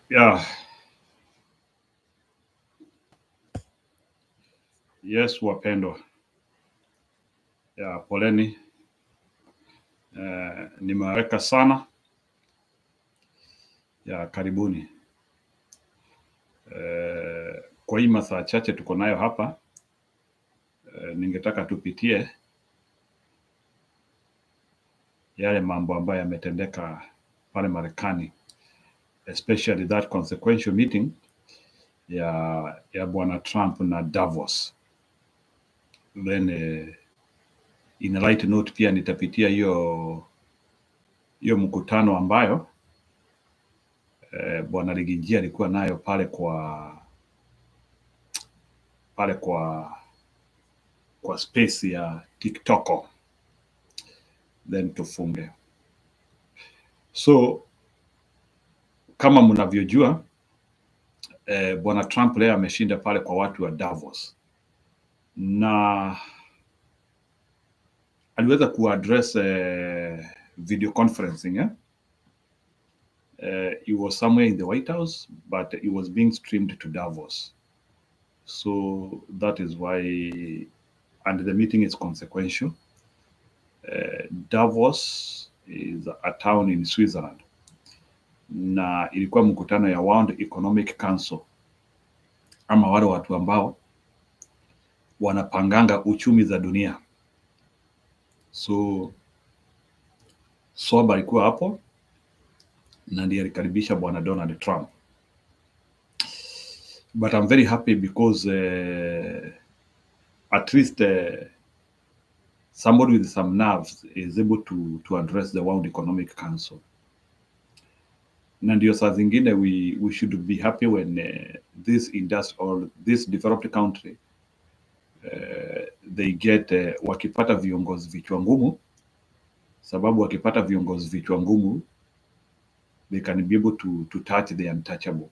Yeah, yes wapendwa. Poleni. Nimeweka sana. Karibuni. Kwa hii masaa chache tuko nayo hapa, ningetaka tupitie yale mambo ambayo yametendeka pale Marekani, especially that consequential meeting ya Bwana Trump na Davos. Then in a light note pia nitapitia hiyo mkutano ambayo Bwana Rigingia alikuwa nayo pale kwa space ya TikTok, then tufunge. So kama mnavyojua, Bwana Trump leo ameshinda pale kwa watu wa Davos na aliweza kuaddress video conferencing. He was somewhere in the White House, but he was being streamed to Davos. So that is why, and the meeting is consequential. Davos is a town in Switzerland, na ilikuwa mkutano ya World Economic Council, ama wale watu ambao wanapanganga uchumi za dunia. So alikuwa hapo na ndiye alikaribisha Bwana Donald Trump. But I'm very happy because at least somebody with some nerves is able to address the World Economic Council. Na ndio saa zingine we should be happy when this developed country they get wakipata viongozi vichwa ngumu, sababu wakipata viongozi vichwa ngumu they can be able to touch the untouchable.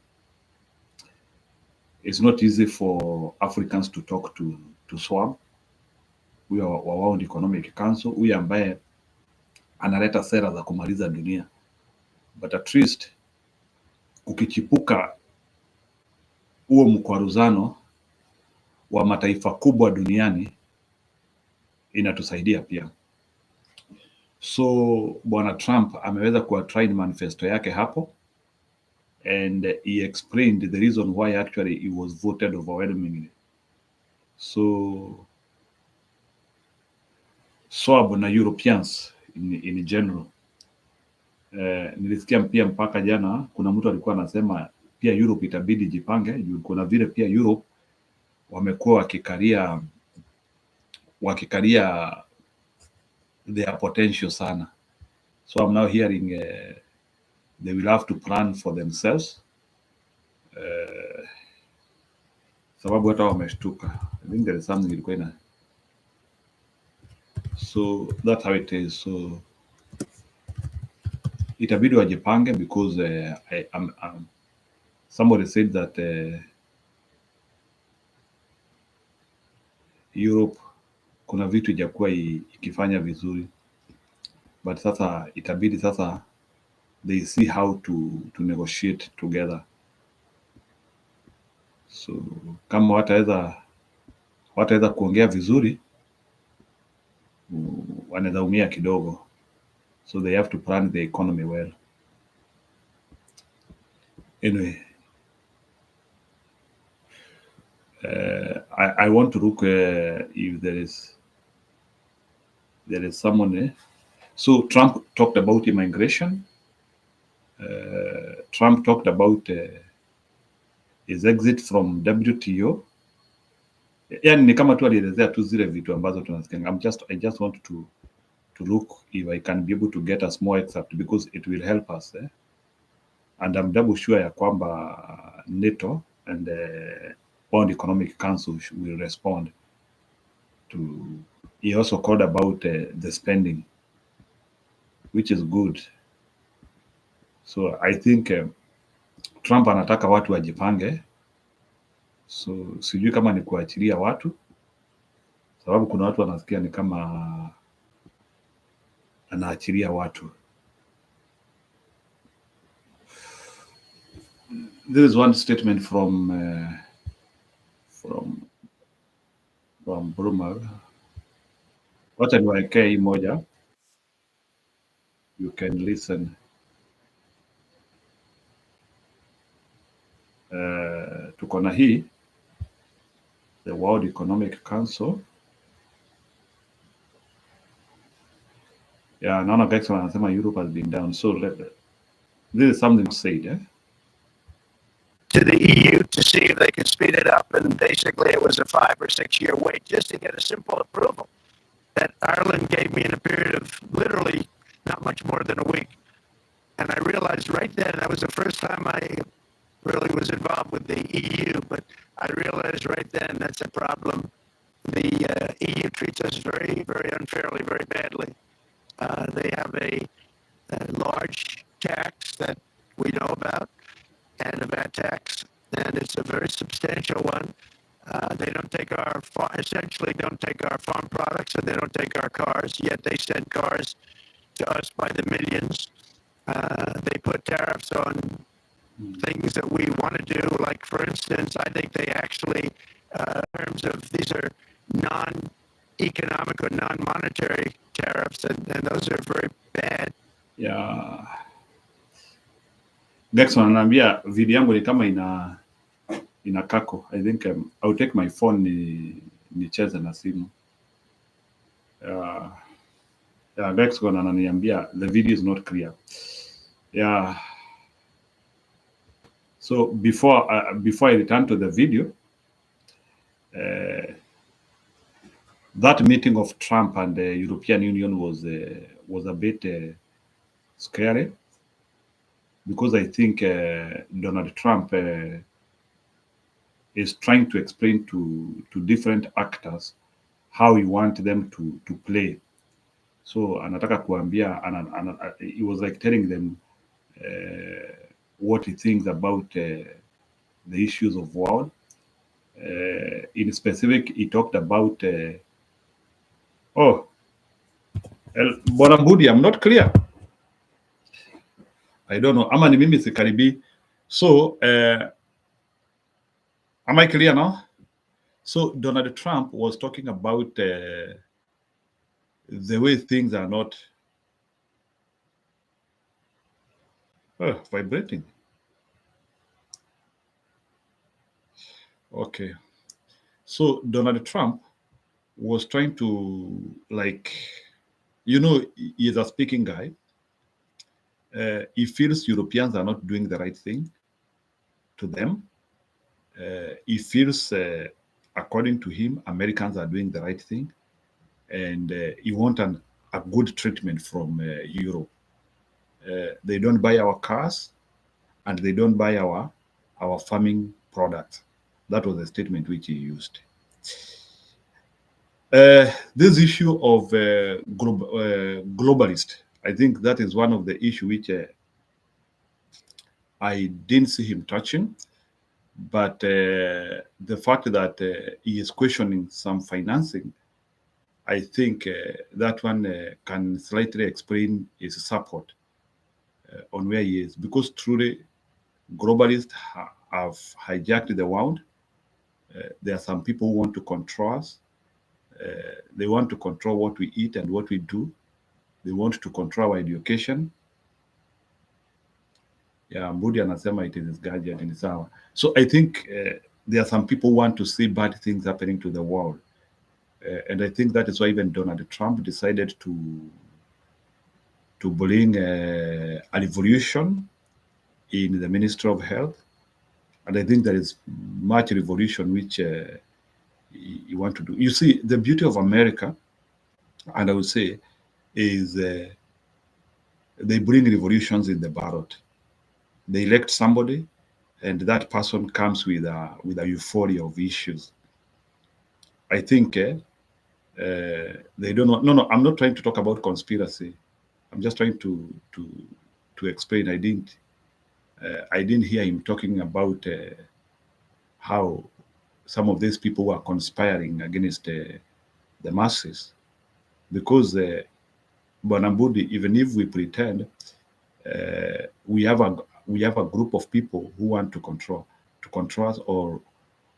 It's not easy for Africans to talk to Schwab, huyo wa World Economic Council, huyo ambaye analeta sera za kumaliza dunia. But at least ukichipuka huo mkwaruzano wa mataifa kubwa duniani inatusaidia pia. So Bwana Trump ameweza kuattract manifesto yake hapo, and he explained the reason why actually he was voted overwhelmingly. So Schwab na Europeans in general, nilisikia pia mpaka jana kuna mtu alikuwa anasema pia Europe itabidi jipange, kuna vile pia Europe wamekuwa wakikaria their potential sana. So I'm now hearing they will have to plan for themselves, sababu hata wameshtuka. I think there is something ilikuwa ina, so that's how it is. So itabidi wajipange because somebody said that Europe kuna vitu ijakuwa ikifanya vizuri, but sasa itabidi sasa they see how to negotiate together. So kama wataweza kuongea vizuri, wanaweza umia kidogo. So they have to plan the economy well. Anyway, I want to look if there is someone. So Trump talked about immigration. Trump talked about his exit from WTO. Yani ni kama tu alielezea tu zile vitu ambazo tunasikia. I just want to look if I can be able to get a small excerpt because it will help us. And I'm double sure ya kwamba NATO and World Economic Council will respond to. He also called about the spending, which is good. So I think Trump anataka watu wajipange. So sijui kama ni kuachilia watu, sababu kuna watu wanasikia ni kama anaachilia watu. There is one statement from Bruma. Wacha niwaekee hii moja, you can listen. Tuko na hii the World Economic Council. Yeah, naona guys wanasema Europe has been down. So this is something said, to the EU to see if they could speed it up, and basically it was a 5 or 6 year wait just to get a simple approval that Ireland gave me in a period of literally not much more than a week. And I realized right then, that was the first time I really was involved with the EU, but I realized right then that's a problem. The EU treats us very, very unfairly, very badly. They have a large tax that we know about, and a VAT tax, and it's a very substantial one. They don't take essentially don't take our farm products, and they don't take our cars, yet they send cars to us by the millions. They put tariffs on things that we want to do, like, for instance, I think they actually, in terms of, these are non-economic or non-monetary tariffs, and those are very bad. Yeah. Next one ananiambia video yangu ni kama ina kako. I think I'll take my phone nicheze na simu. Next one ananiambia the video is not clear. Yeah. So before I return to the video, that meeting of Trump and the European Union was a bit scary, because I think Donald Trump is trying to explain to different actors how he wants them to play. So anataka kuambia, he was like telling them what he thinks about the issues of world. In specific, he talked about Bwana Mbudi, I'm not clear. I don't know. Ama ni mimi sikaribi. So, am I clear now? So, Donald Trump was talking about the way things are not vibrating. Okay. So, Donald Trump was trying to, like, he is a speaking guy. He feels Europeans are not doing the right thing to them. He feels, according to him, Americans are doing the right thing, and he wants a good treatment from Europe. They don't buy our cars, and they don't buy our farming products. That was the statement which he used. This issue of globalist, I think that is one of the issues which I didn't see him touching. But the fact that he is questioning some financing, I think that one can slightly explain his support on where he is, because truly globalists have hijacked the world. There are some people who want to control us. They want to control what we eat and what we do. They want to control our education. Yeah, Mbudi anasema it is his gadget in sawa. So I think there are some people who want to see bad things happening to the world. And I think that is why even Donald Trump decided to bring a revolution in the Ministry of Health. And I think there is much revolution which you want to do. You see, the beauty of America, and I would say, is they bring revolutions in the ballot. They elect somebody, and that person comes with a euphoria of issues. I think they don't know. No, I'm not trying to talk about conspiracy. I'm just trying to explain. I didn't hear him talking about how some of these people were conspiring against the masses, because Bwana Mbudi, even if we pretend we have we have a group of people who want to control us, or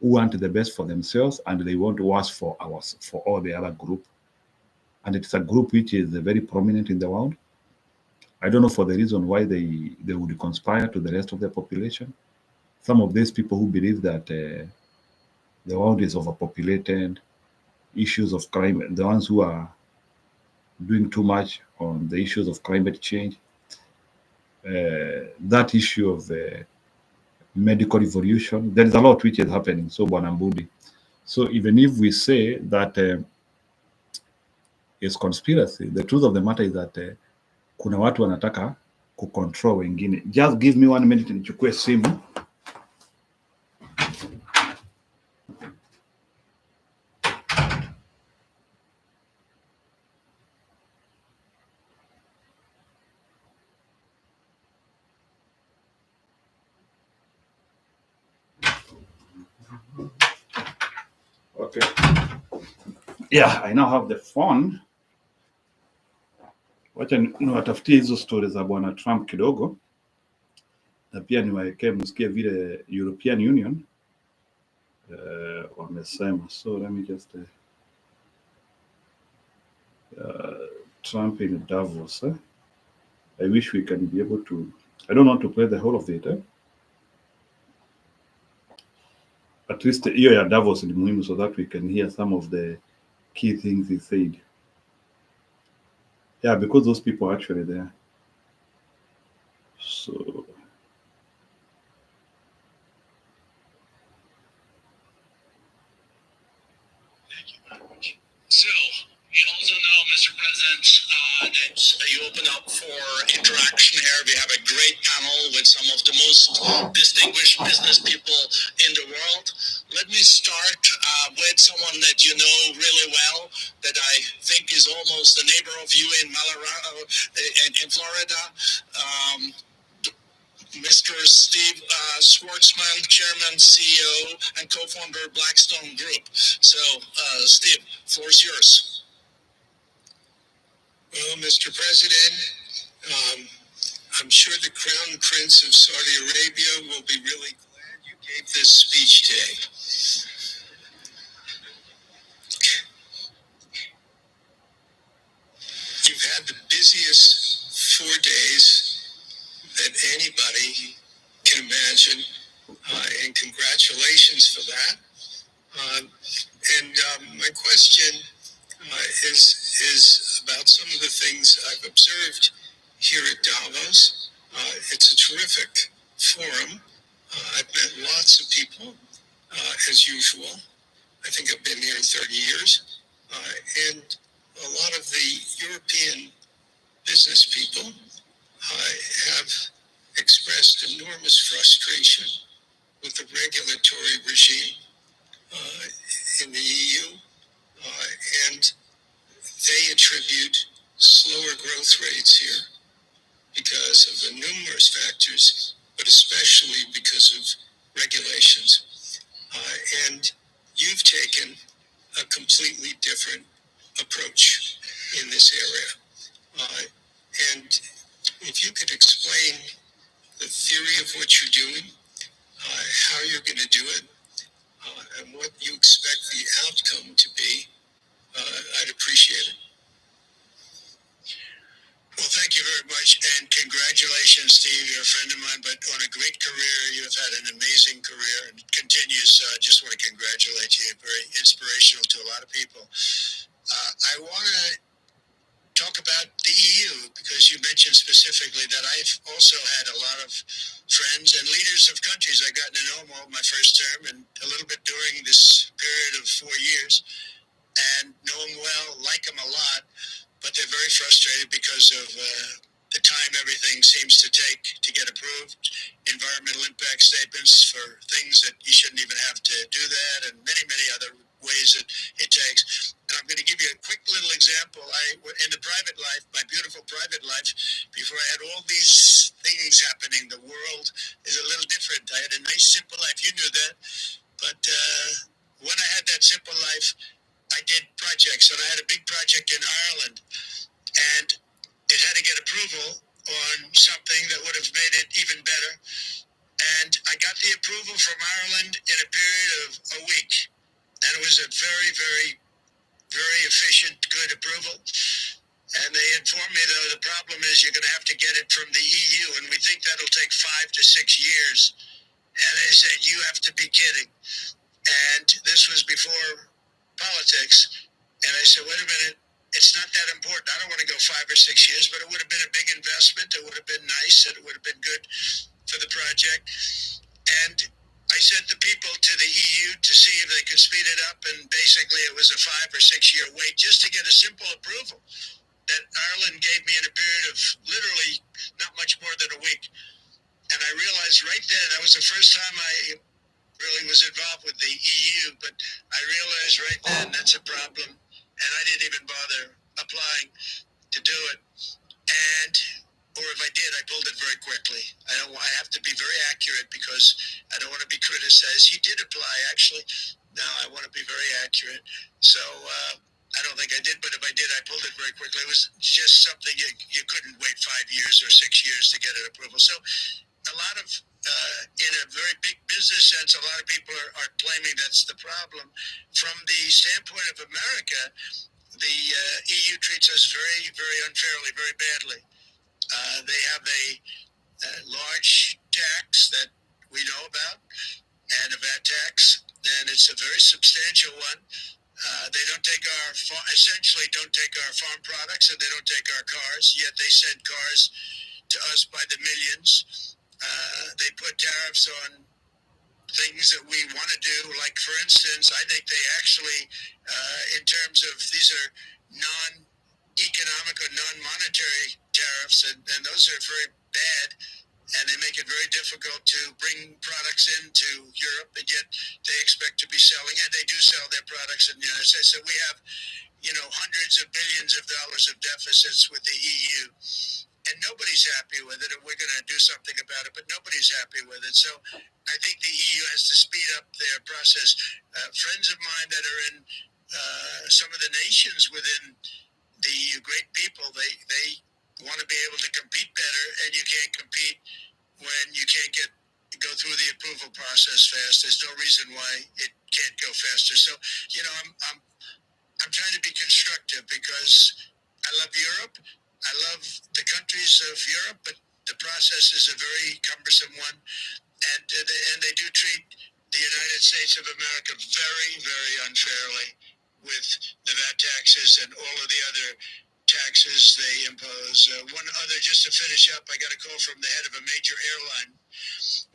who want the best for themselves, and they want worse for all the other group. And it's a group which is very prominent in the world. I don't know for the reason why they would conspire to the rest of the population. Some of these people who believe that the world is overpopulated, issues of crime, the ones who are doing too much on the issues of climate change, that issue of medical revolution. There is a lot which is happening. So, Bwanambudi. So, even if we say that it's conspiracy, the truth of the matter is that kuna watu wanataka kucontrol wengine. Just give me 1 minute nichukue simu. Okay. Yeah, I now have the phone. Wacha niwatafutie hizo stories za bwana Trump kidogo, na pia niwaekee msikie vile European Union wamesema. So let me just Trump in Davos. I wish we can be able to. I don't want to play the whole of it. At least hiyo ya Davos ni muhimu, so that we can hear some of the key things he said. Yeah, because those people are actually there. So. Thank you very much. So, you also know, Mr. President, that you open up for interaction here. We have a great panel with some of the most distinguished business people in the world. Let me start with someone that you know really well, that I think is almost a neighbor of you in in Florida. Mr. Steve Schwartzman, Chairman, CEO, and co-founder of Blackstone Group. So, Steve, floor is yours. Well, Mr. President, I'm sure the Crown Prince of Saudi Arabia will be really glad you gave this speech today. You've had the busiest 4 days that anybody can imagine, and congratulations for that. My question is about some of the things I've observed here at Davos. It's a terrific forum. I've met lots of people, as usual. I think I've been here 30 years. And a lot of the European business people have expressed enormous frustration with the regulatory regime in the EU, and they attribute slower growth rates here because of the numerous factors, but especially because of regulations. And you've taken a completely different approach in this area. And if you could explain the theory of what you're doing, how you're going to do it, and what you expect the outcome to be, I'd appreciate it. Well, thank you very much, and congratulations, Steve. You're a friend of mine, but on a great career. You've had an amazing career, and it continues. Just want to congratulate you. Very inspirational to a lot of people. I want to talk about the EU, because you mentioned specifically that I've also had a lot of friends and leaders of countries. I've gotten to know them all my first term and a little bit during this period of 4 years, and know them well, like them a lot, but they're very frustrated because of the time everything seems to take to get approved, environmental impact statements for things that you shouldn't even have to do that, and many, many other ways that it takes. And I'm going to give you a quick little example. In the private life, my beautiful private life, before I had all these things happening, the world is a little different. I had a nice, simple life. You knew that. But when I had that simple life, I did projects, and I had a big project in Ireland, and it had to get approval on something that would have made it even better. And I got the approval from Ireland in a period of a week. And it was a very, very, very efficient, good approval. And they informed me, though, the problem is you're going to have to get it from the EU, and we think that'll take 5 to 6 years. And they said, you have to be kidding. And this was before politics. And I said, wait a minute, it's not that important. I don't want to go 5 or 6 years, but it would have been a big investment. It would have been nice, and it would have been good for the project. And I sent the people to the EU to see if they could speed it up, and basically it was a 5 or 6 year wait just to get a simple approval that Ireland gave me in a period of literally not much more than a week. And I realized right then, that was the first time I really was involved with the EU, but I realized right then that's a problem, and I didn't even bother applying to do it. And, or if I did, I pulled it very quickly. I have to be very accurate because I don't want to be criticized. He did apply, actually. No, I want to be very accurate. So I don't think I did, but if I did, I pulled it very quickly. It was just something you couldn't wait 5 years or 6 years to get an approval. So a lot of, in a very big business sense, a lot of people are claiming that's the problem. From the standpoint of America, the EU treats us very, very unfairly, very badly. They have a large tax that we know about, and a VAT tax, and it's a very substantial one. They don't take essentially don't take our farm products, and they don't take our cars, yet they send cars to us by the millions. They put tariffs on things that we want to do, like, for instance, I think they actually, in terms of, these are non-economic or non-monetary tariffs, and those are very bad, and they make it very difficult to bring products into Europe, and yet they expect to be selling, and they do sell their products in the United States. So we have, hundreds of billions of dollars of deficits with the EU. And nobody's happy with it, and we're going to do something about it, but nobody's happy with it. So I think the EU has to speed up their process. Friends of mine that are in some of the nations within the EU, great people, they want to be able to compete better, and you can't compete when you can't go through the approval process fast. There's no reason why it can't go faster. So, I'm trying to be constructive because I love Europe. I love the countries of Europe, but the process is a very cumbersome one, and they do treat the United States of America very, very unfairly with the VAT taxes and all of the other taxes they impose. One other, just to finish up, I got a call from the head of a major airline,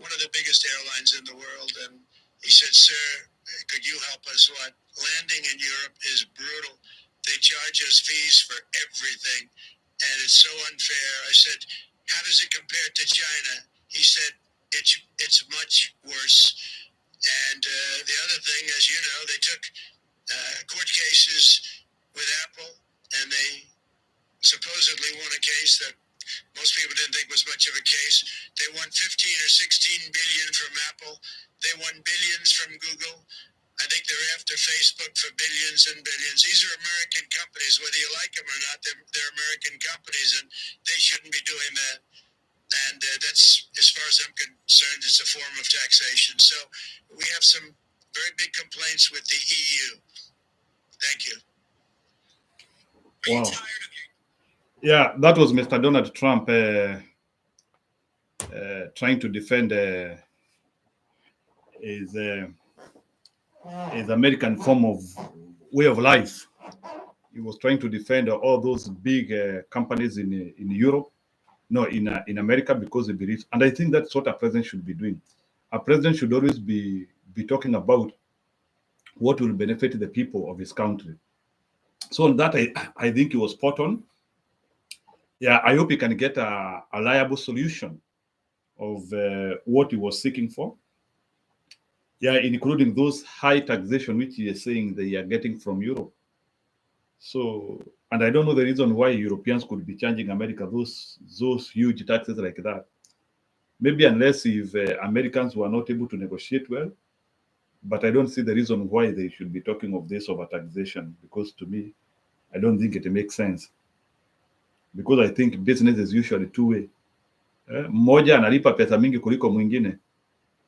one of the biggest airlines in the world, and he said, "Sir, could you help us? What? Landing in Europe is brutal. They charge us fees for everything, and it's so unfair." I said, "How does it compare to China?" He said, it's much worse. And the other thing, as you know, they took court cases with Apple, and they supposedly won a case that most people didn't think was much of a case. They won 15 or 16 billion from Apple. They won billions from Google. I think they're after Facebook for billions and billions. These are American companies, whether you like them or not. They're American companies, and they shouldn't be doing that. And that's, as far as I'm concerned, it's a form of taxation. So we have some very big complaints with the EU. Thank you. Wow. Yeah, that was Mr. Donald Trump trying to defend his American form of way of life. He was trying to defend all those big companies in Europe, no, in America, because he believes, and I think that's what a president should be doing. A president should always be talking about what will benefit the people of his country. So on that, I think he was spot on. Yeah, I hope he can get a reliable solution of what he was seeking for. Yeah, including those high taxation which he is saying they are getting from Europe. So, and I don't know the reason why Europeans could be charging America those huge taxes like that. Maybe unless if Americans were not able to negotiate well, but I don't see the reason why they should be talking of this over taxation, because to me, I don't think it makes sense. Because I think business is usually two-way. Mmoja analipa pesa mingi kuliko mwingine.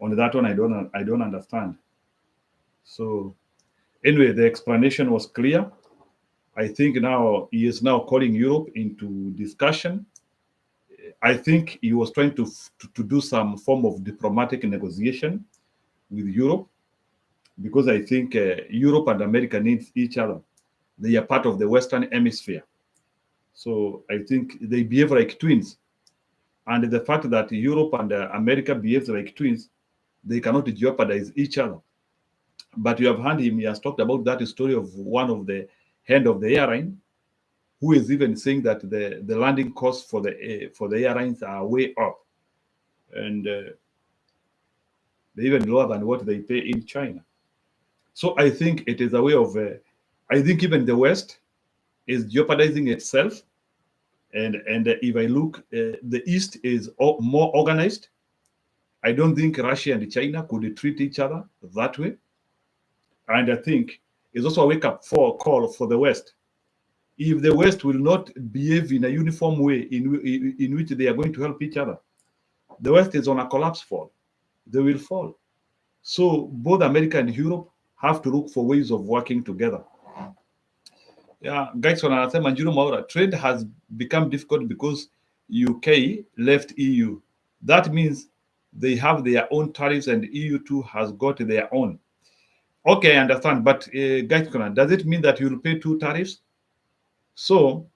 On that one, I don't understand. So anyway, the explanation was clear. I think now he is now calling Europe into discussion. I think he was trying to do some form of diplomatic negotiation with Europe, because I think Europe and America need each other. They are part of the Western Hemisphere. So I think they behave like twins. And the fact that Europe and America behave like twins, they cannot jeopardize each other. But you have heard him, he has talked about that story of one of the head of the airline, who is even saying that the landing costs for the airlines are way up. And they're even lower than what they pay in China. So I think it is a way of, I think even the West is jeopardizing itself. And if I look, the East is more organized. I don't think Russia and China could treat each other that way. And I think it's also a wake-up call for the West. If the West will not behave in a uniform way in which they are going to help each other, the West is on a collapse fall. They will fall. So both America and Europe have to look for ways of working together. Yeah, guys, wanasema Njuru Maura, trade has become difficult because UK left EU. That means they have their own tariffs and EU too has got their own. Okay, I understand, but guys, does it mean that you'll pay two tariffs? So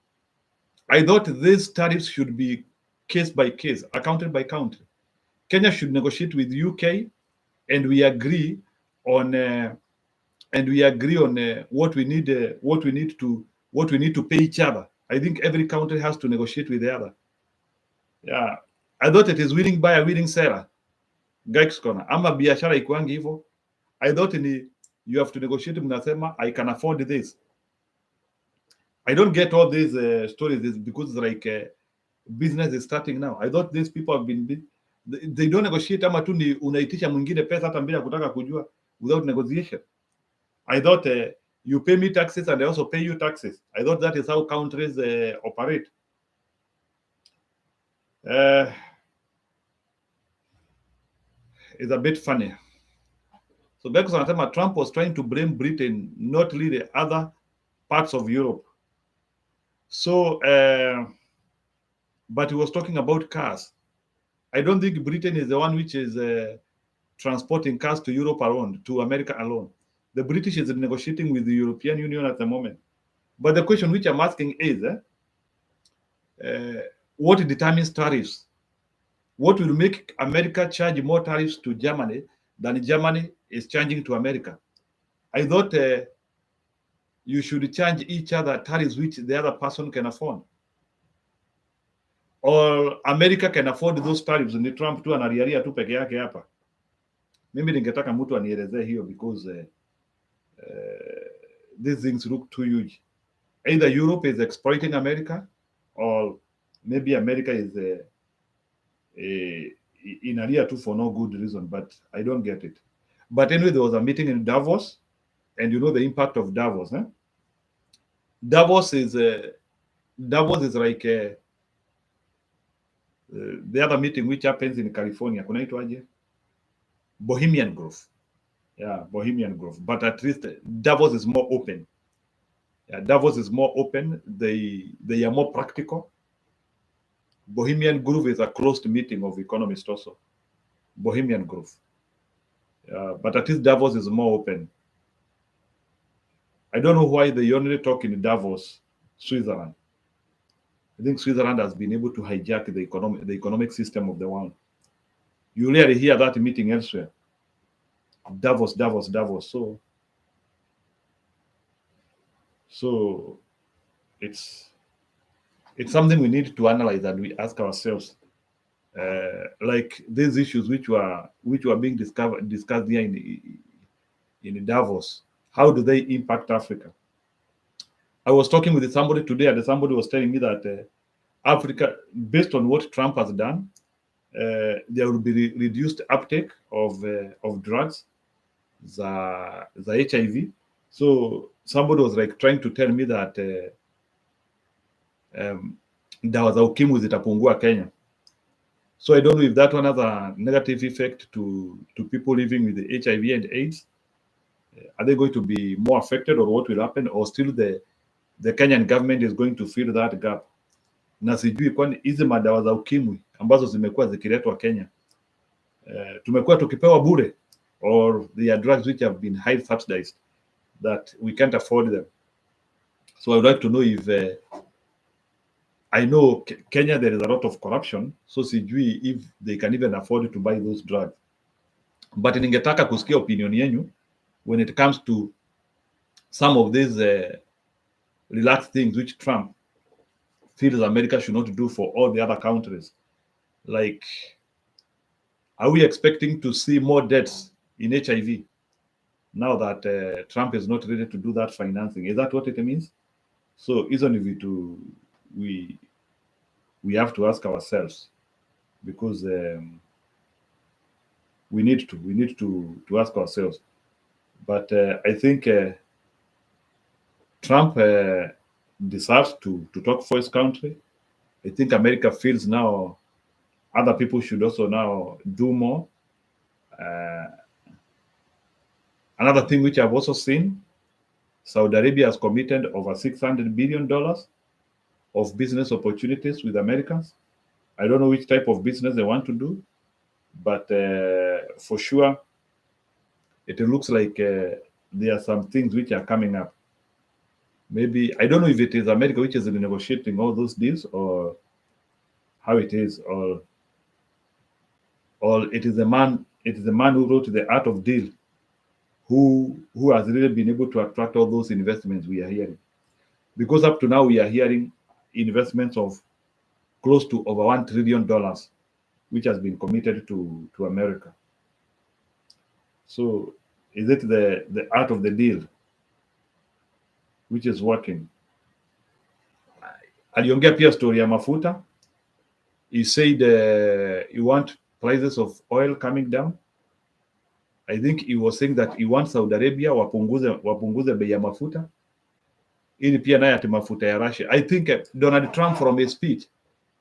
I thought these tariffs should be case by case, accounted by country. Kenya should negotiate with UK, and we agree on what we need to pay each other. I think every country has to negotiate with the other. Yeah, I thought it is willing buyer, willing seller. Guys, ama biashara ikuangi hivyo. I thought you have to negotiate. Mnasema I can afford this. I don't get all these stories because like business is starting now. I thought these people have been they don't negotiate, ama tu ni unaitisha mwingine pesa hata bila kutaka kujua, without negotiation. I thought you pay me taxes and I also pay you taxes. I thought that is how countries operate. It's a bit funny. So Beck's anasema Trump was trying to blame Britain, not really the other parts of Europe. So, but he was talking about cars. I don't think Britain is the one which is transporting cars to Europe alone, to America alone. The British is negotiating with the European Union at the moment. But the question which I'm asking is, what determines tariffs? What will make America charge more tariffs to Germany than Germany is charging to America? I thought you should charge each other tariffs which the other person can afford. Or America can afford those tariffs, ni Trump tu anariaria tu peke yake hapa. Mimi ningetaka mtu anielezee hiyo, because these things look too huge. Either Europe is exploiting America, or maybe America is in area too for no good reason, but I don't get it. But anyway, there was a meeting in Davos, and you know the impact of Davos. Davos is like the other meeting which happens in California. Kunaitwaje? Bohemian Grove. Yeah, Bohemian Grove. But at least Davos is more open. Yeah, Davos is more open. They are more practical. Bohemian Grove is a closed meeting of economists also. Bohemian Grove. But at least Davos is more open. I don't know why they only talk in Davos, Switzerland. I think Switzerland has been able to hijack the economic system of the world. You rarely hear that meeting elsewhere. Davos, Davos, Davos. So it's something we need to analyze, and we ask ourselves, like these issues which were being discussed here in Davos. How do they impact Africa? I was talking with somebody today, and somebody was telling me that Africa, based on what Trump has done, there will be reduced uptake of drugs, the HIV. So somebody was like trying to tell me that dawa za ukimwi zitapungua Kenya. So I don't know if that one has a negative effect to people living with the HIV and AIDS. Are they going to be more affected, or what will happen, or still the Kenyan government is going to fill that gap? Na sijui kwani hizi madawa za ukimwi ambazo zimekuwa zikiletwa Kenya, tumekuwa tukipewa bure, or they are drugs which have been highly subsidized that we can't afford them. So I would like to know if I know Kenya there is a lot of corruption, so sijui if they can even afford to buy those drugs. But ningetaka kusikia opinion yenu when it comes to some of these relaxed things which Trump feels America should not do for all the other countries. Like, are we expecting to see more deaths in HIV now that Trump is not ready to do that financing? Is that what it means? So isn't it we have to ask ourselves, because we need to ask ourselves. But I think Trump deserves to talk for his country. I think America feels now other people should also now do more. Another thing which I've also seen, Saudi Arabia has committed over $600 billion of business opportunities with Americans. I don't know which type of business they want to do, but for sure, it looks like there are some things which are coming up. Maybe, I don't know if it is America which is negotiating all those deals, or how it is, or it is the man who wrote The Art of Deal who has really been able to attract all those investments we are hearing. Because up to now we are hearing investments of close to over $1 trillion, which has been committed to America. So is it the art of the deal which is working? Aliongea pia story ya mafuta. He said he want prices of oil coming down. I think he was saying that he wants Saudi Arabia wapunguze bei ya mafuta ili pia naye ati mafuta ya Russia. I think Donald Trump from his speech,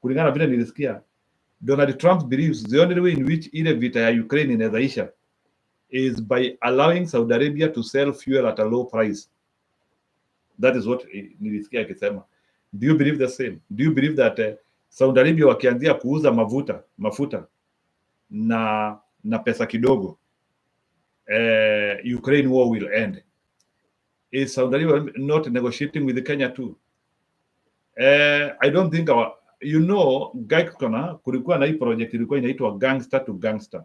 kulingana vile nilisikia, Donald Trump believes the only way in which ile vita ya Ukraine inaisha is by allowing Saudi Arabia to sell fuel at a low price. That is what nilisikia akisema. Do you believe the same? Do you believe that Saudi Arabia wakianzia kuuza mafuta na pesa kidogo, Ukraine war will end? Is Saudi Arabia not negotiating with Kenya too? I don't think Gaikona kulikuwa na hii project ilikuwa inaitwa Gangster to Gangster.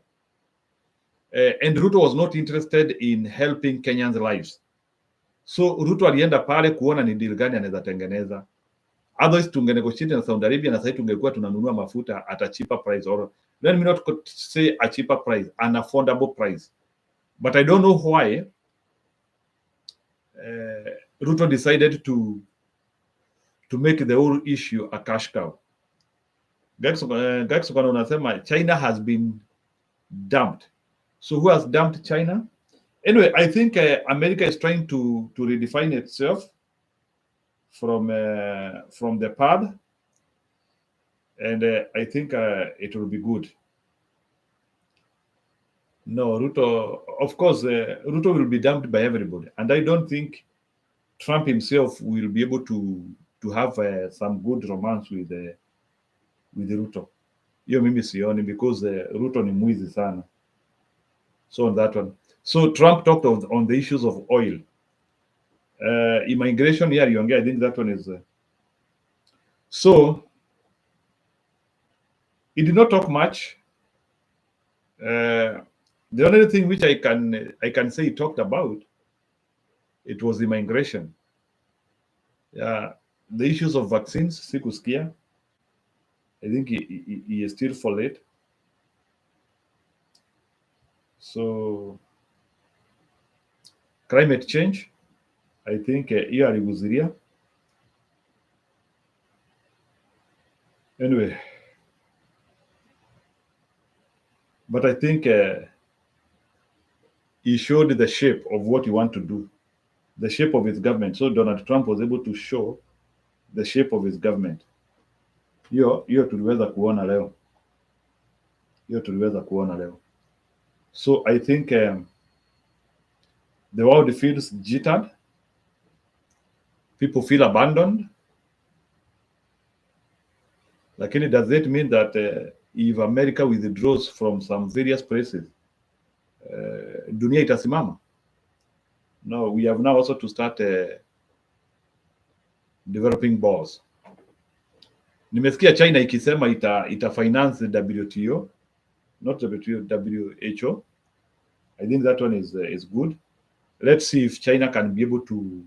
And Ruto was not interested in helping Kenyans lives. So Ruto alienda pale kuona ni deal gani anaweza tengeneza. Otherwise tungenegotiate na Saudi Arabia na sasa tungekuwa tunanunua mafuta at a cheaper price, or let me not say a cheaper price, an affordable price. But I don't know why Ruto decided to make the whole issue a cash cow. Gaksokana unasema China has been dumped. So who has dumped China? Anyway, I think America is trying to redefine itself from the path, and I think it will be good. No, Ruto, of course, Ruto will be dumped by everybody, and I don't think Trump himself will be able to have some good romance with Ruto. Hiyo mimi sioni, because Ruto ni mwizi sana. So on that one. So Trump talked on the issues of oil. Immigration here, I think that one is... so he did not talk much. The only thing which I can say he talked about, it was immigration. Yeah, the issues of vaccines, sikusikia. I think he is still for late. So climate change, I think hiyo aliguziria. Anyway, but I think he showed the shape of what he want to do, the shape of his government. So Donald Trump was able to show the shape of his government. Hiyo tuliweza kuona leo. hiyo tuliweza kuona leo. So I think the world feels jittered, people feel abandoned. Lakini does it mean that if America withdraws from some various places, dunia itasimama? No, we have now also to start developing balls. Nimesikia China ikisema ita finance the WTO, not WTO, WHO. I think that one is good. Let's see if China can be able to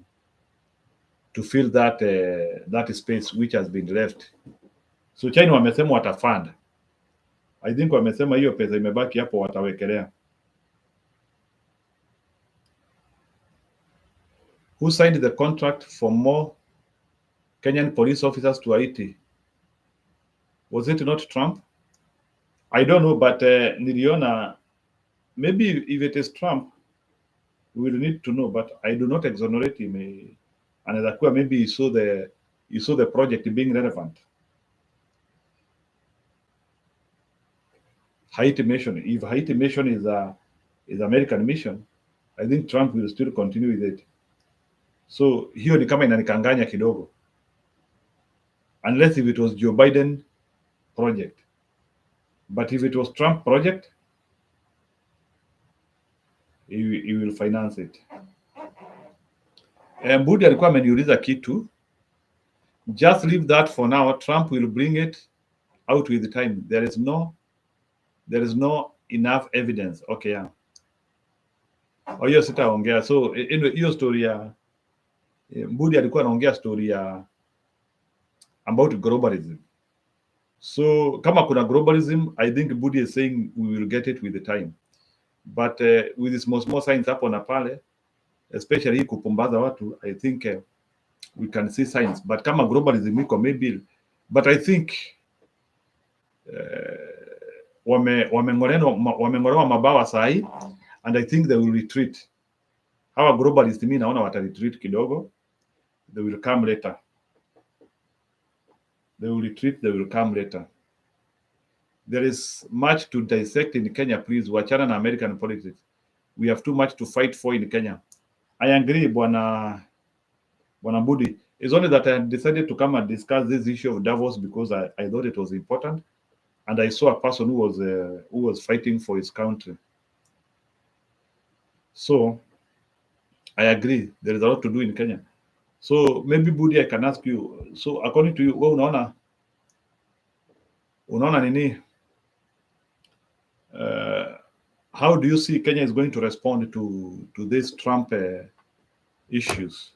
fill that space which has been left. So China wamesema watafund. I think wamesema hiyo pesa imebaki hapo watawekelea. Who signed the contract for more Kenyan police officers to Haiti? Was it not Trump? I don't know, but niliona, maybe if it is Trump, we will need to know, but I do not exonerate him. Anaweza kuwa maybe he saw the project being relevant. Haiti mission. If Haiti mission is American mission, I think Trump will still continue with it. So hiyo ni kama inanikanganya kidogo. Unless if it was Joe Biden project. But if it was Trump project, he will finance it. Mbudi alikuwa ameniuliza kitu. Just leave that for now. Trump will bring it out with the time. There is no enough evidence. Okay, yeah. Hiyo sitaongea. So hiyo story ya Mbudi alikuwa anaongea story ya about globalism. So kama kuna globalism, I think Mbudi is saying we will get it with the time. But with this small signs hapo na pale, especially kupumbaza watu, I think we can see signs. But kama globalism iko maybe, but I think wameng'olewa mabawa sahi, and I think they will retreat. Hawa globalist mimi naona wata retreat kidogo. They will come later. They will retreat, they will come later. There is much to dissect in Kenya, please. Wachana na American politics. We have too much to fight for in Kenya. I agree, Bwana Mbudi. It's only that I decided to come and discuss this issue of Davos because I thought it was important, and I saw a person who was fighting for his country. So I agree, there is a lot to do in Kenya. So maybe Budi, I can ask you. So according to you, unaona nini? How do you see Kenya is going to respond to this Trump issues?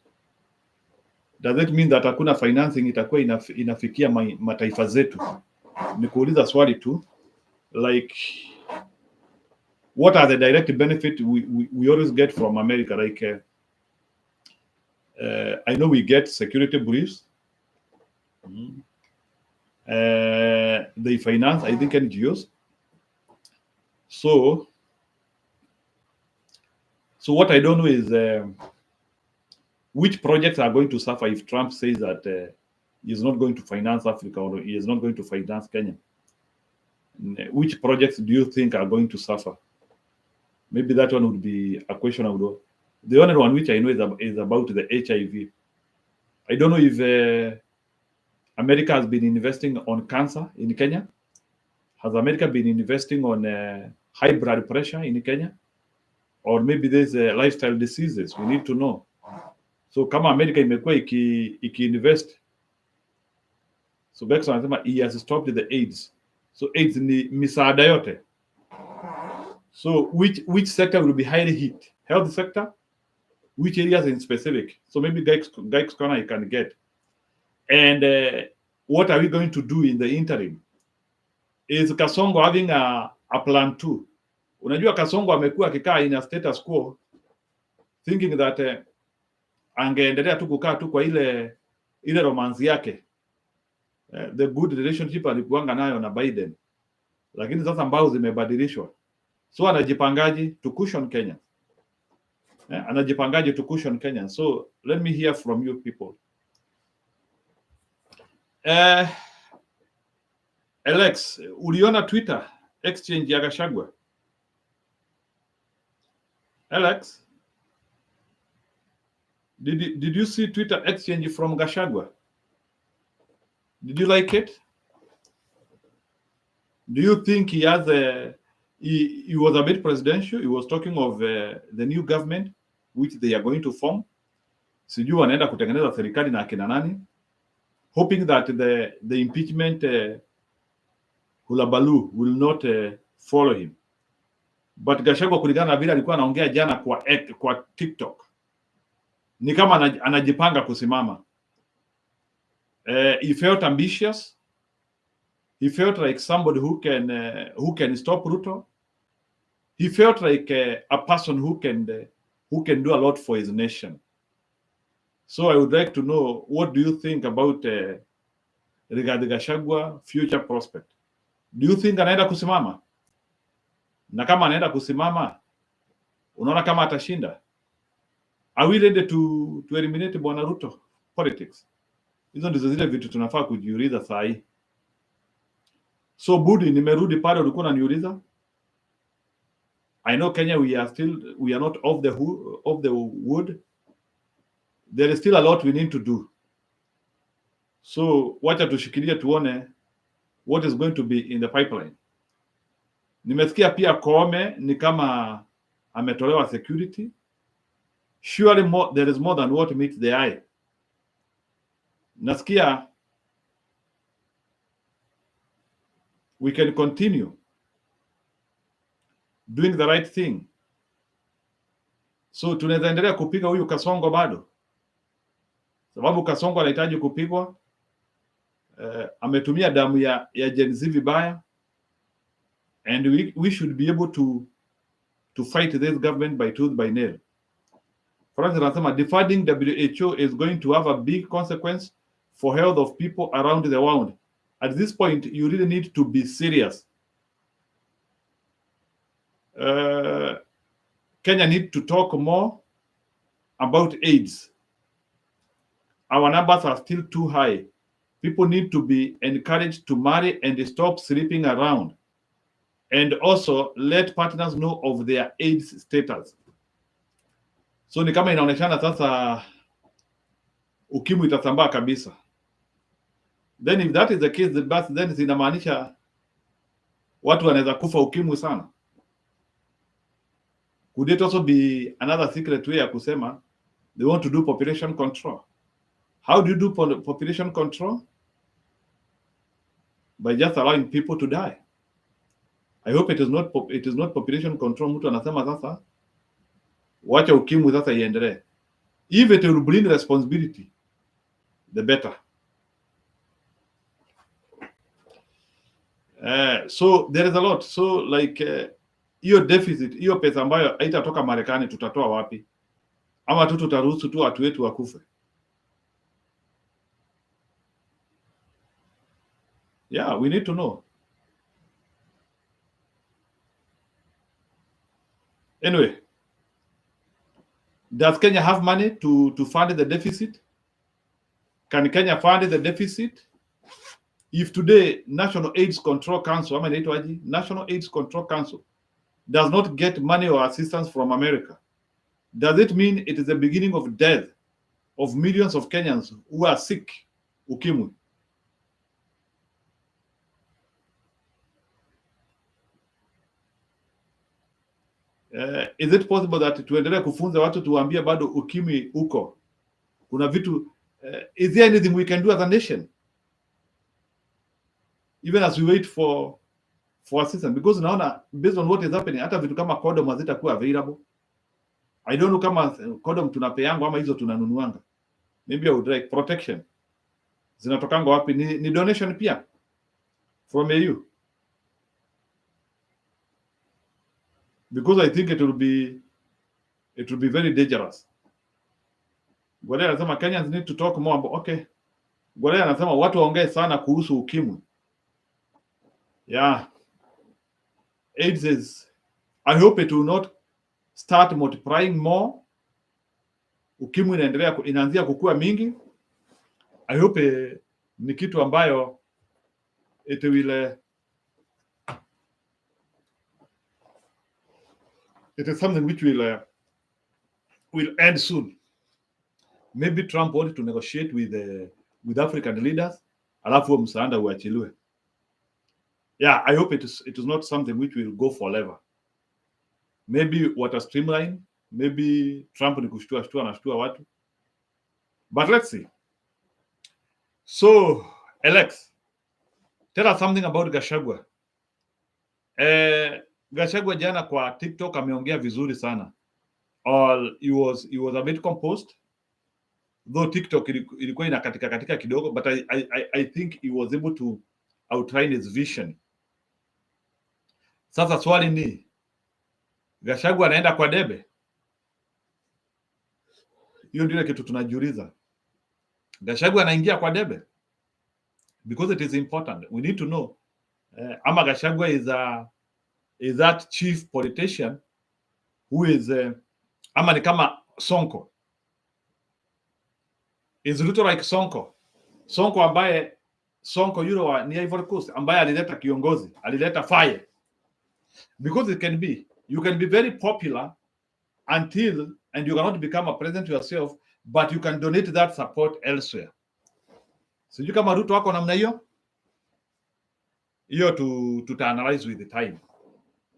Does it mean that hakuna financing itakuwa inafikia mataifa zetu? Nikuuliza swali tu, like what are the direct benefit we always get from America? Like I know we get security briefs. They finance, I think, NGOs. So what I don't know is which projects are going to suffer if Trump says that he is not going to finance Africa or he is not going to finance Kenya. Which projects do you think are going to suffer? Maybe that one would be a question I would know. The only one which I know is about the HIV. I don't know if America has been investing on cancer in Kenya. Has America been investing on high blood pressure in Kenya? Or maybe there's lifestyle diseases. We need to know. So kama America imekuwa iki-invest, so Bex anasema he has stopped the AIDS. So AIDS ni misaada yote. So which sector will be highly hit? Health sector? Which areas in specific? So maybe Guy's Corner you can get. And what are we going to do in the interim? Is Kasongo having a plan too? Unajua Kasongo amekuwa akikaa in a status quo thinking that angeendelea tu kukaa tu kwa ile romance yake, the good relationship alikuanga nayo na Biden, lakini sasa mbao zimebadilishwa. So anajipangaji to cushion Kenya, anajipangaji to cushion Kenya. So let me hear from you people. Alex, uliona Twitter exchange ya Gachagua. Alex, did you see Twitter exchange from Gachagua? Did you like it? Do you think he has he was a bit presidential? He was talking of the new government which they are going to form. Sijui wanaenda kutengeneza serikali na akina nani, hoping that the impeachment hulabaloo will not follow him. But Gachagua kulingana na vile alikuwa anaongea jana kwa TikTok, ni kama anajipanga kusimama. He felt ambitious. He felt like somebody who can stop Ruto. He felt like a person who can do a lot for his nation. So I would like to know, what do you think about regarding Gachagua future prospect? Do you think anaenda kusimama? Na kama anaenda kusimama, unaona kama atashinda? Are we ready to eliminate Bwana Ruto politics? Hizo ndizo zile vitu tunafaa kujiuliza saa hii. So Budi, nimerudi pale ulikuwa unaniuliza. I know Kenya, we are not off the wood. There is still a lot we need to do. So wacha tushikilie tuone what is going to be in the pipeline. Nimesikia pia Koome ni kama ametolewa security. Surely there is more than what meets the eye. Nasikia we can continue doing the right thing. So tunaweza endelea kupiga huyu Kasongo bado, sababu Kasongo anahitaji kupigwa. Ametumia damu ya Gen Z vibaya, and we should be able to fight this government by tooth by nail. Francis anasema defunding WHO is going to have a big consequence for health of people around the world. At this point, you really need to be serious. Kenya need to talk more about AIDS. Our numbers are still too high. People need to be encouraged to marry and stop sleeping around. And also let partners know of their AIDS status. So ni kama inaonekana sasa ukimwi itasambaa kabisa. Then if that is the case, then zinamaanisha watu wanaweza kufa ukimwi sana. Could it also be another secret way ya kusema they want to do population control? How do you do population control? By just allowing people to die. I hope it is not population control. Mtu anasema sasa wacha ukimwi sasa iendelee. If it will bring responsibility, the better. So there is a lot. So like hiyo deficit, hiyo pesa ambayo haitatoka Marekani tutatoa wapi? Ama tu tutaruhusu tu watu wetu wakufe? Yeah, we need to know. Anyway, does Kenya have money to fund the deficit? Can Kenya fund the deficit? If today National AIDS Control Council, National AIDS Control Council does not get money or assistance from America, does it mean it is the beginning of death of millions of Kenyans who are sick ukimwi? Is it possible that tuendelee kufunza watu tuwaambie bado ukimwi uko? Kuna vitu is there anything we can do as a nation? Even as we wait for assistance, because naona based on what is happening, hata vitu kama condom hazitakuwa available. I don't know kama condom tunapeanga ama hizo tunanunuanga. Maybe I would like protection. Zinatokanga wapi? Ni donation pia from EU. Because I think it will be very dangerous. Gwale anasema Kenyans need to talk more about, okay. Gwale anasema watu waongee sana kuhusu ukimwi. Yeah. AIDS is, I hope it will not start multiplying more. Ukimwi inaanzia kukua mingi. I hope ni kitu ambayo it will it is something which will end soon. Maybe Trump wanted to negotiate with African leaders, alafu msaada uachiliwe. Yeah, I hope it is not something which will go forever. Maybe what a streamline, maybe Trump ni kushtua anashtua watu. But let's see. So, Alex, tell us something about Gachagua. Gachagua jana kwa TikTok ameongea vizuri sana. He was a bit composed. Though TikTok ilikuwa inakatika kidogo, but I think he was able to outline his vision. Sasa swali ni Gachagua anaenda kwa debe? Hiyo ndio kitu tunajiuliza. Gachagua anaingia kwa debe? Because it is important. We need to know ama Gachagua is that chief politician who is ama ni kama Sonko. Is Ruto like Sonko? Sonko ambaye yule ni Ivory Coast ambaye alileta kiongozi, alileta fire. Because it can be, you can be very popular and you cannot become a president yourself, but you can donate that support elsewhere. Sijui kama Ruto wako namna hiyo. Hiyo to analyze with the time.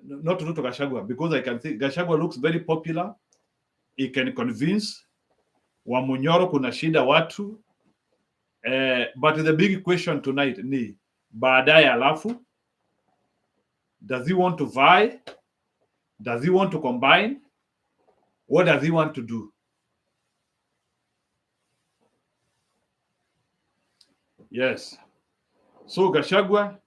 Not Ruto Gachagua, because I can see Gachagua looks very popular. He can convince Wamunyoro kuna shida watu. But the big question tonight ni baadaye alafu, does he want to vie? Does he want to combine? What does he want to do? Yes. So Gachagua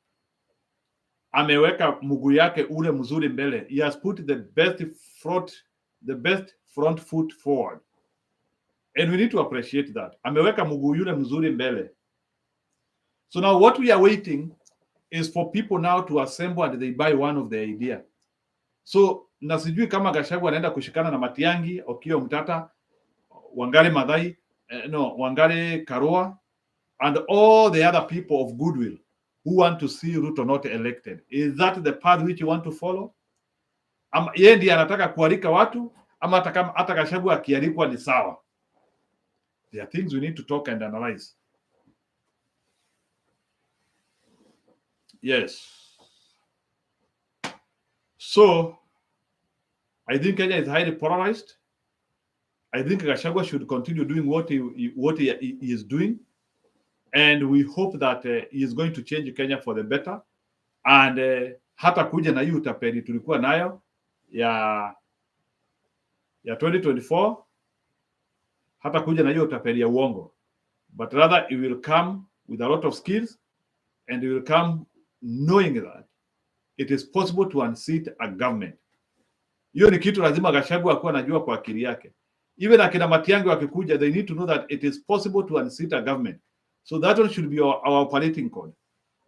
ameweka mguu yake ule mzuri mbele. He has put the best front foot forward. And we need to appreciate that. Ameweka mguu yule mzuri mbele. So now what we are waiting is for people now to assemble and they buy one of the idea. So na sijui kama Gachagua anaenda kushikana na Matiang'i, Okiya Omtata, Wangari Maathai, Wangari Karua, and all the other people of goodwill who want to see Ruto not elected. Is that the path which you want to follow? Yeye ndiye anataka kualika watu ama hata Gachagua akialikwa ni sawa? There are things we need to talk and analyze. Yes. So, I think Kenya is highly polarized. I think Gachagua should continue doing what he is doing. And we hope that he is going to change Kenya for the better. And hata kuja na hii utapeli tulikuwa nayo ya 2024, hata kuja na hiyo utapeli ya uongo. But rather he will come with a lot of skills, and he will come knowing that it is possible to unseat a government. Hiyo ni kitu lazima Gachagua akuwa anajua kwa akili yake. Even akina Matiang'i wakikuja, they need to know that it is possible to unseat a government. So that one should be our operating code.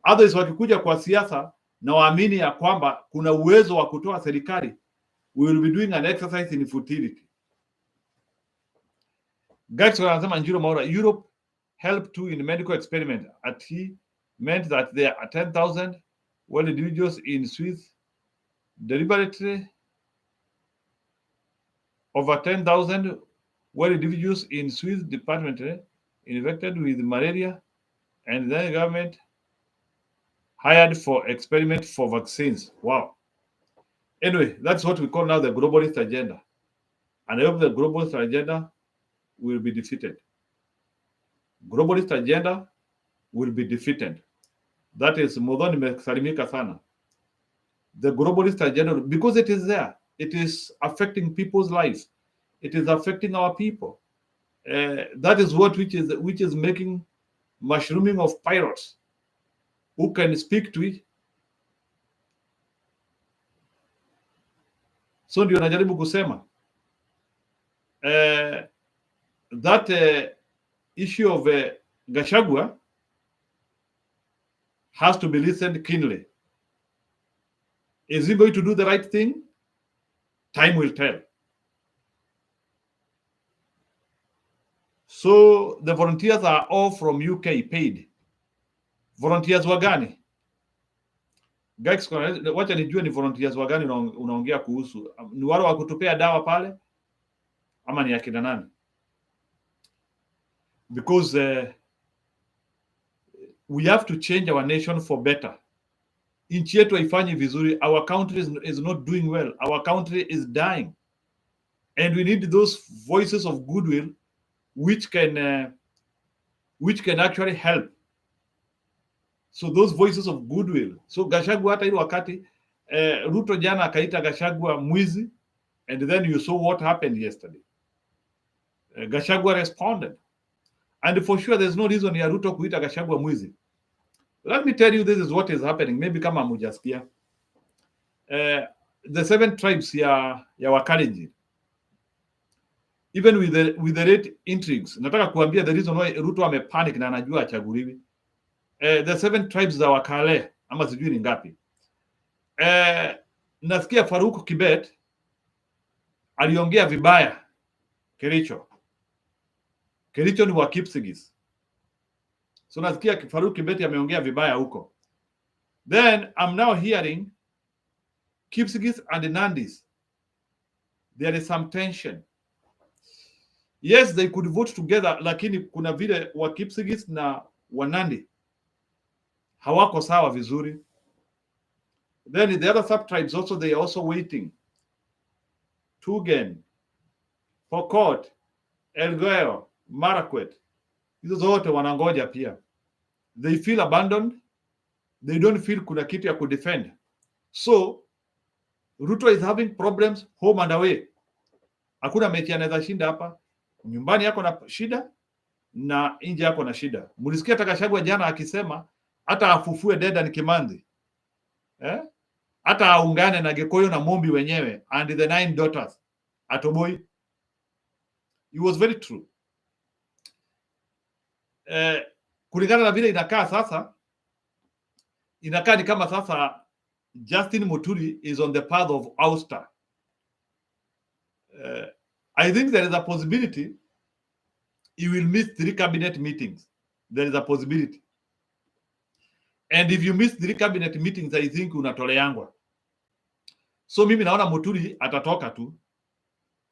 Others wakikuja kwa siasa na waamini ya kwamba kuna uwezo wa kutoa serikali, we will be doing an exercise in futility. Guys wanasema Njiro Maura, Europe helped to in medical experiment. He meant that there are 10,000 well individuals in Swiss deliberately over 10,000 well individuals in Swiss department infected with malaria, and then the government hired for experiment for vaccines. Wow. Anyway, that's what we call now the globalist agenda. And I hope the globalist agenda will be defeated. Globalist agenda will be defeated. That is Modhoni mesalimika sana. The globalist agenda, because it is there. It is affecting people's lives. It is affecting our people. That is what which is making mushrooming of pirates who can speak to it. So ndio najaribu kusema that issue of Gachagua has to be listened keenly. Is he going to do the right thing? Time will tell. So the volunteers are all from UK paid. Volunteers wagani? Guys, wacha nijue ni volunteers wa gani unaongea kuhusu. Ni wale wa kutupea dawa pale ama ni akina nani? Because we have to change our nation for better. Nchi yetu haifanyi vizuri. Our country is not doing well. Our country is dying. And we need those voices of goodwill which can actually help. So those voices of goodwill. So Gachagua hata ile wakati Ruto jana akaita Gachagua mwizi, and then you saw what happened yesterday. Gachagua responded. And for sure there's no reason ya Ruto kuita Gachagua mwizi. Let me tell you, this is what is happening. Maybe kama hamujasikia. The 7 tribes ya Wakalenjin, even with the rate intrigues, nataka kuambia the reason why Ruto amepanic na anajua achaguliwi. The 7 tribes za Wakale ama sijui ni ngapi. Nasikia Faruk Kibet aliongea vibaya Kericho. Kericho ni wa Kipsigis. So nasikia Faruk Kibet ameongea vibaya huko. Then I'm now hearing Kipsigis and the Nandis, there is some tension. Yes, they could vote together, lakini kuna vile wa Kipsigis na Wanandi hawako sawa vizuri. Then the other sub-tribes also, they are also waiting. Tugen, Pokot, Elgeyo, Marakwet, hizo zote wanangoja pia. They feel abandoned. They don't feel kuna kitu ya kudefend. So Ruto is having problems home and away. Hakuna mechi anaweza shinda hapa. Nyumbani yako na shida na nje yako na shida. Mlisikia Gachagua jana akisema hata afufue Dedan Kimathi. Hata aungane na Gikuyu na Mumbi wenyewe and the 9 daughters. Atoboi. It was very true. Kulingana na vile inakaa sasa, inakaa ni kama sasa Justin Muturi is on the path of ouster. I think there is a possibility he will miss 3 cabinet meetings. There is a possibility. And if you miss 3 cabinet meetings, I think unatoleangwa. So mimi naona Muturi atatoka tu.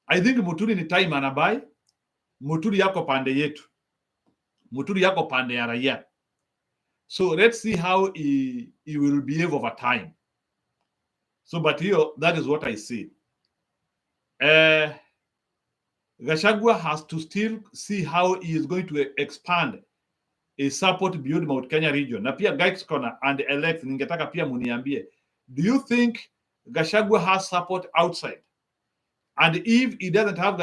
I think Muturi ni time anabai. Muturi yako pande yetu. Muturi yako pande ya raia. So let's see how he will behave over time. So but here, that is what I see. Gachagua has to still see how he is going to expand his support beyond Mount Kenya region. Na pia Guys Corner and Elect, ningetaka pia muniambie, do you think Gachagua has support outside? And if he doesn't have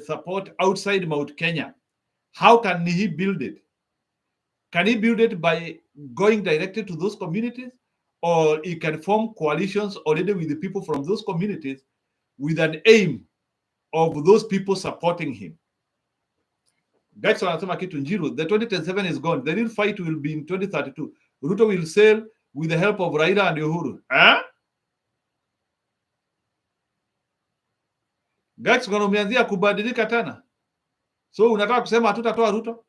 support outside Mount Kenya, how can he build it? Can he build it by going directly to those communities? Or he can form coalitions already with the people from those communities with an aim of those people supporting him? That's what I'm saying. The 2027 is gone. The real fight will be in 2032. Ruto will sail with the help of Raila and Uhuru. Guys, umeanzia kubadilika tena. So unataka kusema hatutatoa Ruto?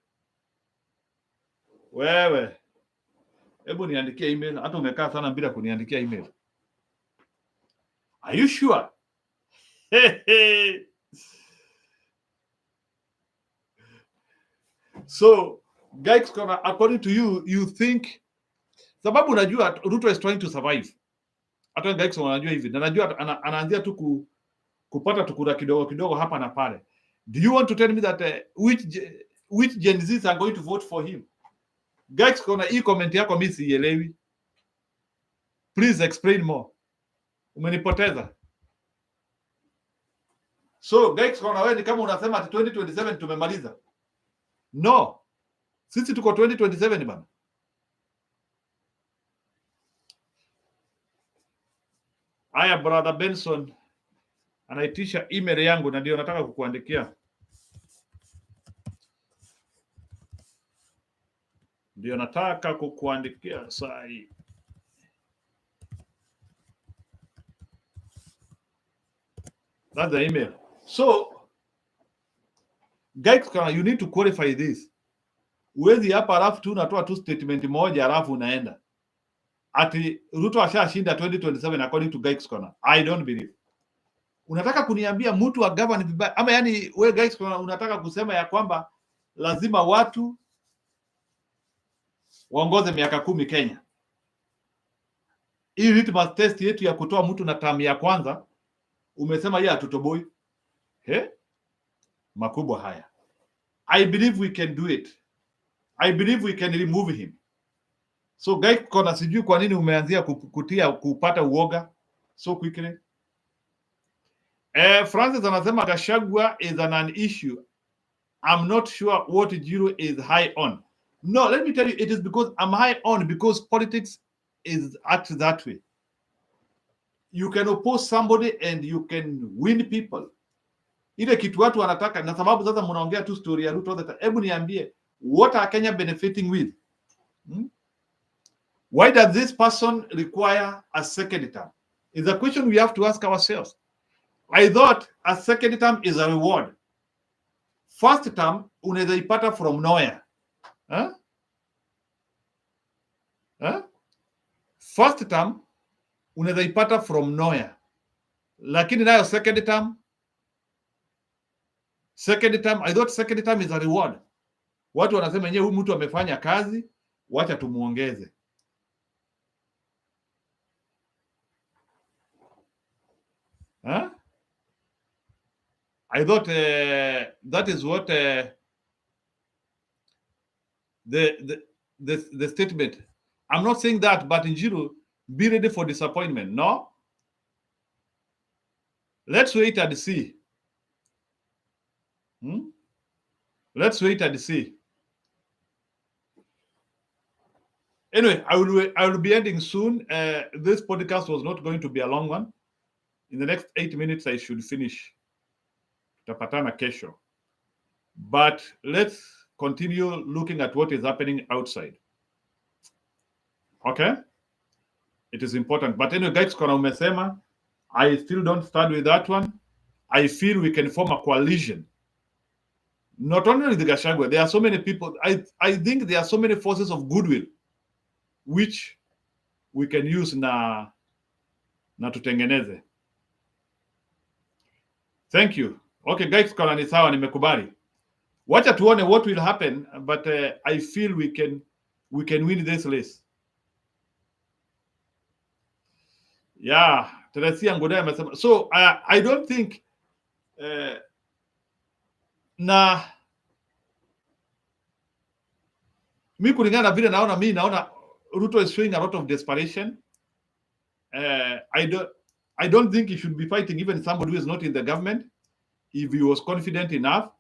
Wewe. Hebu niandikia email. Hata umekaa sana bila kuniandikia email. Are you sure? So, guys, according to you, you think sababu unajua Ruto is trying to survive. Hata guys wanajua hivi. Na najua anaanzia tu kupata tukura kidogo kidogo hapa na pale. Do you want to tell me that which Gen Zs are going to vote for him? Guys, kuna hii comment yako mimi sielewi. Please explain more. Umenipoteza. So, guys, kuna wewe ni kama unasema ati 2027 tumemaliza. No. Sisi tuko 2027 bana. Aya, brother Benson anaitisha email yangu na ndio nataka kukuandikia. Ndio nataka kukuandikia saa hii. That's the email. So, guys, you need to qualify this. Uwezi hapa alafu tu unatoa tu statement moja alafu unaenda. ati Ruto ashashinda 2027 according to Guy Corner. I don't believe. Unataka kuniambia mtu wa govern vibaya ama yani wewe Guy Corner unataka kusema ya kwamba lazima watu waongoze miaka 10 Kenya? Hii litmus test yetu ya kutoa mtu na tamu ya kwanza umesema yeye atutoboi. Makubwa haya. I believe we can do it. I believe we can remove him. So Guy Corner, sijui kwa nini umeanzia kupata uoga so quickly. Francis anasema Gachagua is an issue. I'm not sure what Jiro is high on. No, let me tell you, it is because I'm high on because politics is act that way. You can oppose somebody and you can win people. Ile kitu watu wanataka, na sababu sasa mnaongea tu story ya Ruto. Hebu niambie, what are Kenya benefiting with? Why does this person require a second term? Is a question we have to ask ourselves. I thought a second term is a reward. First term unaweza ipata from nowhere. First term unaweza ipata from nowhere. Lakini nayo second term, I thought second term is a reward. Watu wanasema yenyewe huyu mtu amefanya kazi, wacha tumuongeze. I thought that is what the statement. I'm not saying that, but in Njiru, be ready for disappointment. No? Let's wait and see. Let's wait and see. Anyway, I will be ending soon. This podcast was not going to be a long one. In the next 8 minutes, I should finish. Tapatana kesho. But let's continue looking at what is happening outside. Okay? It is important. But anyway, guys, Kona umesema, I still don't stand with that one. I feel we can form a coalition. Not only with the Gachagua, there are so many people. I think there are so many forces of goodwill which we can use na tutengeneze. Thank you. Okay, guys, Kona ni sawa, nimekubali. Wacha tuone what will happen, but I feel we can win this race. Yeah, Teresia Ngoda amesema. So I don't think na mi kulingana na vile naona Ruto is showing a lot of desperation. I don't think he should be fighting even somebody who is not in the government. If he was confident enough,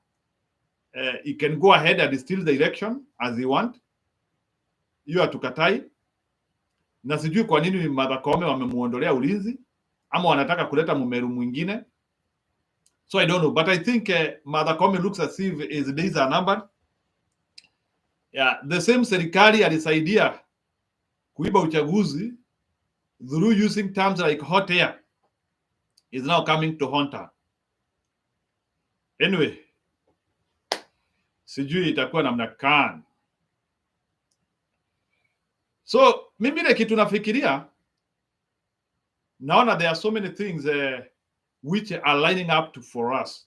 he can go ahead and steal the election as he want. Hiyo hatukatai. Na sijui kwa nini Martha Koome wamemuondolea ulinzi ama wanataka kuleta mumeru mwingine. So I don't know, but I think Martha Koome looks as if his days are numbered. Yeah, the same serikali alisaidia kuiba uchaguzi through using terms like hot air is now coming to haunt her. Anyway, sijui itakuwa namna gani. So mimi ile kitu nafikiria, naona there are so many things which are lining up for us,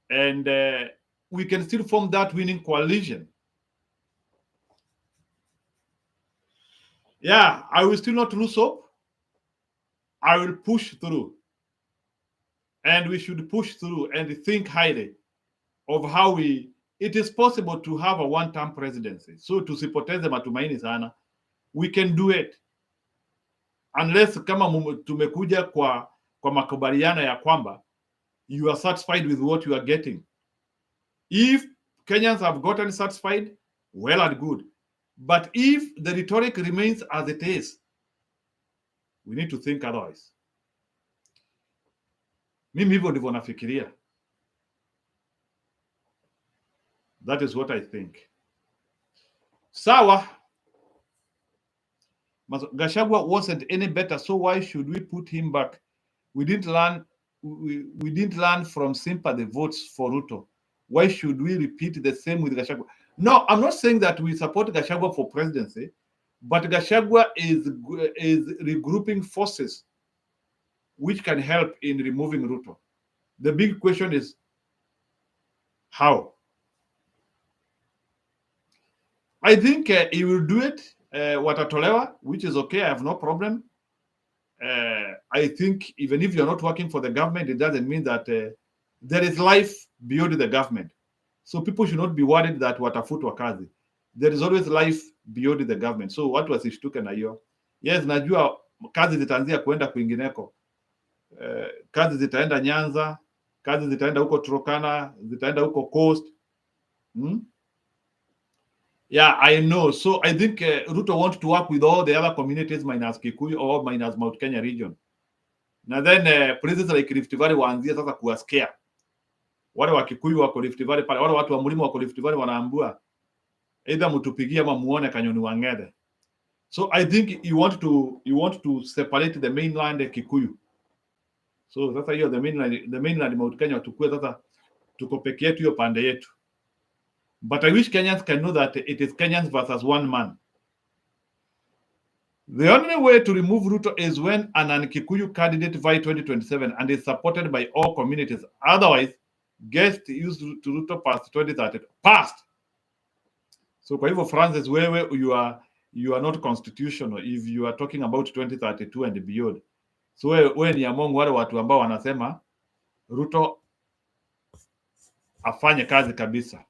and we can still form that winning coalition. Yeah, I will still not lose hope. I will push through, and we should push through and think highly of how it is possible to have a one-term presidency. So tusipoteze matumaini sana. We can do it. Unless kama tumekuja kwa makubaliano ya kwamba you are satisfied with what you are getting. If Kenyans have gotten satisfied, well and good. But if the rhetoric remains as it is, we need to think otherwise. Mimi hivyo ndivyo nafikiria. That is what I think. Sawa. Gachagua wasn't any better, so why should we put him back? We didn't learn from sympathy votes for Ruto. Why should we repeat the same with Gachagua? No, I'm not saying that we support Gachagua for presidency. but Gachagua is regrouping forces which can help in removing Ruto. The big question is how? I think he will do it, watatolewa, which is okay. I have no problem. I think even if you're not working for the government, it doesn't mean that there is life beyond the government. So people should not be worried that watafutwa kazi. There is always life beyond the government. So watu wasishtuke na hiyo. Yes, najua kazi zitaanzia kuenda kwingineko. Kazi zitaenda Nyanza, kazi zitaenda huko Turkana, zitaenda huko Coast. Yeah, I know. So I think Ruto wants to work with all the other communities minus Kikuyu or minus Mount Kenya region. Na then places like Rift Valley waanzie sasa kuwascare. Wale wa Kikuyu wako Rift Valley pale, wale watu wa mlima wako Rift Valley wanaambua either mtupigie ama muone Kanyoni Wangede. So I think you want to separate the mainland Kikuyu. So sasa hiyo the mainland Mount Kenya tukue sasa tuko peke yetu hiyo pande yetu. But I wish Kenyans can know that it is Kenyans versus one man. The only way to remove Ruto is when an Kikuyu candidate vie 2027 and is supported by all communities. Otherwise, guest used to Ruto past 2030. Past. So kwa hivyo Francis, wewe you are not constitutional if you are talking about 2032 and beyond. So wewe ni among wale watu ambao wanasema Ruto afanye kazi kabisa.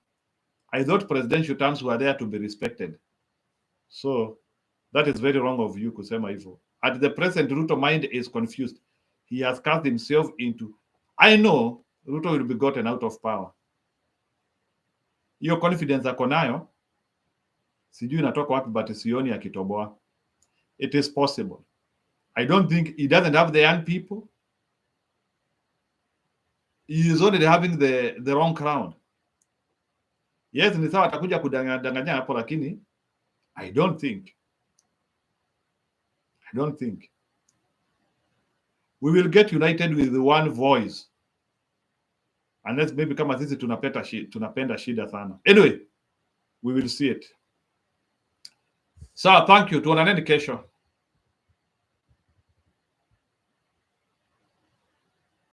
I thought presidential terms were there to be respected. So that is very wrong of you kusema hivyo. At the present, Ruto mind is confused. He has cast himself into... I know Ruto will be gotten out of power. Hiyo confidence ako nayo, sijui inatoka wapi, but sioni akitoboa. It is possible. I don't think he doesn't have the young people. He is already having the wrong crowd. Yes, ni sawa atakuja kudanganya hapo, lakini I don't think we will get united with one voice, unless maybe kama sisi tunapenda shida sana. Anyway, we will see it. So thank you, tuonane kesho.